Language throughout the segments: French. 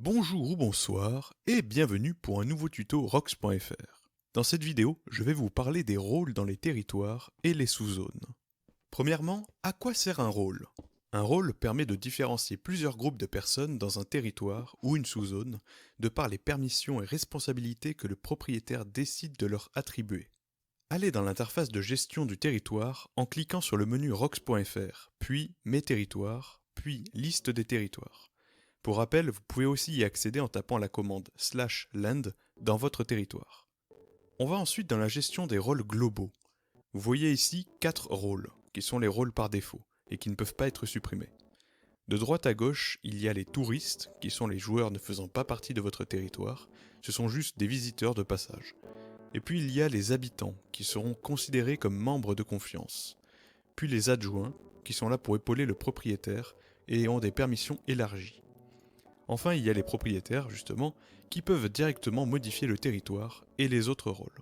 Bonjour ou bonsoir et bienvenue pour un nouveau tuto Rox.fr. Dans cette vidéo, je vais vous parler des rôles dans les territoires et les sous-zones. Premièrement, à quoi sert un rôle? Un rôle permet de différencier plusieurs groupes de personnes dans un territoire ou une sous-zone de par les permissions et responsabilités que le propriétaire décide de leur attribuer. Allez dans l'interface de gestion du territoire en cliquant sur le menu Rox.fr, puis Mes territoires, puis Liste des territoires. Pour rappel, vous pouvez aussi y accéder en tapant la commande /land dans votre territoire. On va ensuite dans la gestion des rôles globaux. Vous voyez ici 4 rôles, qui sont les rôles par défaut, et qui ne peuvent pas être supprimés. De droite à gauche, il y a les touristes, qui sont les joueurs ne faisant pas partie de votre territoire, ce sont juste des visiteurs de passage. Et puis il y a les habitants, qui seront considérés comme membres de confiance. Puis les adjoints, qui sont là pour épauler le propriétaire, et ont des permissions élargies. Enfin, il y a les propriétaires, justement, qui peuvent directement modifier le territoire et les autres rôles.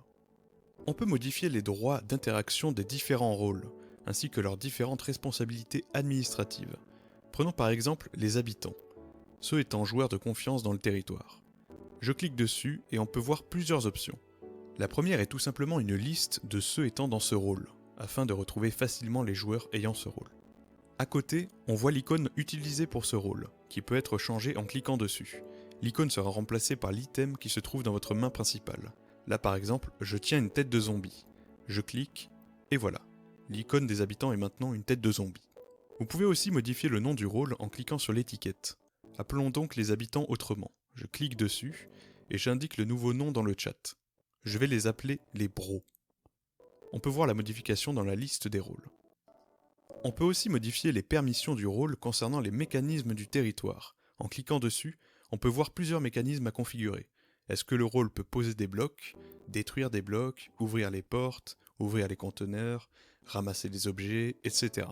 On peut modifier les droits d'interaction des différents rôles, ainsi que leurs différentes responsabilités administratives. Prenons par exemple les habitants, ceux étant joueurs de confiance dans le territoire. Je clique dessus et on peut voir plusieurs options. La première est tout simplement une liste de ceux étant dans ce rôle, afin de retrouver facilement les joueurs ayant ce rôle. À côté, on voit l'icône utilisée pour ce rôle, qui peut être changée en cliquant dessus. L'icône sera remplacée par l'item qui se trouve dans votre main principale. Là par exemple, je tiens une tête de zombie. Je clique, et voilà. L'icône des habitants est maintenant une tête de zombie. Vous pouvez aussi modifier le nom du rôle en cliquant sur l'étiquette. Appelons donc les habitants autrement. Je clique dessus, et j'indique le nouveau nom dans le chat. Je vais les appeler les bros. On peut voir la modification dans la liste des rôles. On peut aussi modifier les permissions du rôle concernant les mécanismes du territoire. En cliquant dessus, on peut voir plusieurs mécanismes à configurer. Est-ce que le rôle peut poser des blocs, détruire des blocs, ouvrir les portes, ouvrir les conteneurs, ramasser des objets, etc.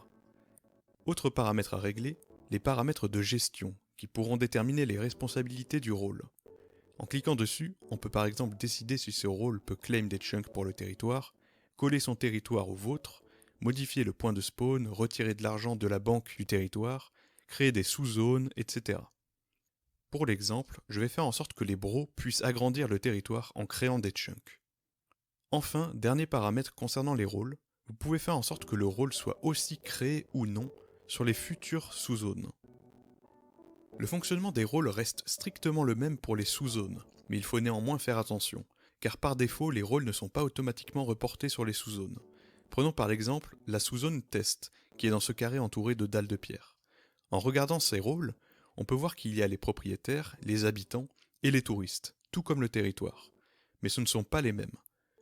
Autre paramètre à régler, les paramètres de gestion, qui pourront déterminer les responsabilités du rôle. En cliquant dessus, on peut par exemple décider si ce rôle peut claim des chunks pour le territoire, coller son territoire au vôtre, modifier le point de spawn, retirer de l'argent de la banque du territoire, créer des sous-zones, etc. Pour l'exemple, je vais faire en sorte que les bros puissent agrandir le territoire en créant des chunks. Enfin, dernier paramètre concernant les rôles, vous pouvez faire en sorte que le rôle soit aussi créé ou non sur les futures sous-zones. Le fonctionnement des rôles reste strictement le même pour les sous-zones, mais il faut néanmoins faire attention, car par défaut les rôles ne sont pas automatiquement reportés sur les sous-zones. Prenons par exemple la sous-zone test, qui est dans ce carré entouré de dalles de pierre. En regardant ces rôles, on peut voir qu'il y a les propriétaires, les habitants et les touristes, tout comme le territoire. Mais ce ne sont pas les mêmes.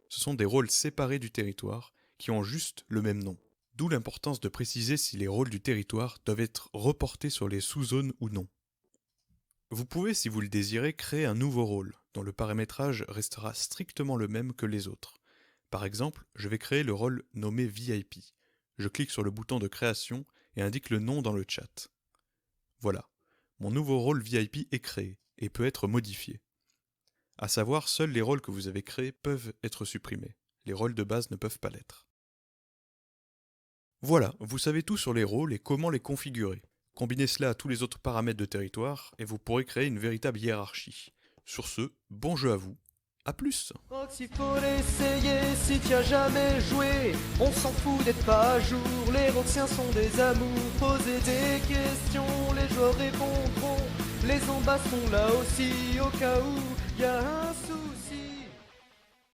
Ce sont des rôles séparés du territoire, qui ont juste le même nom. D'où l'importance de préciser si les rôles du territoire doivent être reportés sur les sous-zones ou non. Vous pouvez, si vous le désirez, créer un nouveau rôle, dont le paramétrage restera strictement le même que les autres. Par exemple, je vais créer le rôle nommé VIP. Je clique sur le bouton de création et indique le nom dans le chat. Voilà, mon nouveau rôle VIP est créé et peut être modifié. À savoir, seuls les rôles que vous avez créés peuvent être supprimés. Les rôles de base ne peuvent pas l'être. Voilà, vous savez tout sur les rôles et comment les configurer. Combinez cela à tous les autres paramètres de territoire et vous pourrez créer une véritable hiérarchie. Sur ce, bon jeu à vous. A plus. Rox, il faut l'essayer si tu as jamais joué. On s'en fout d'être pas à jour. Les Roxiens sont des amours. Posez des questions, les joueurs répondront. Les embats sont là aussi au cas où y a un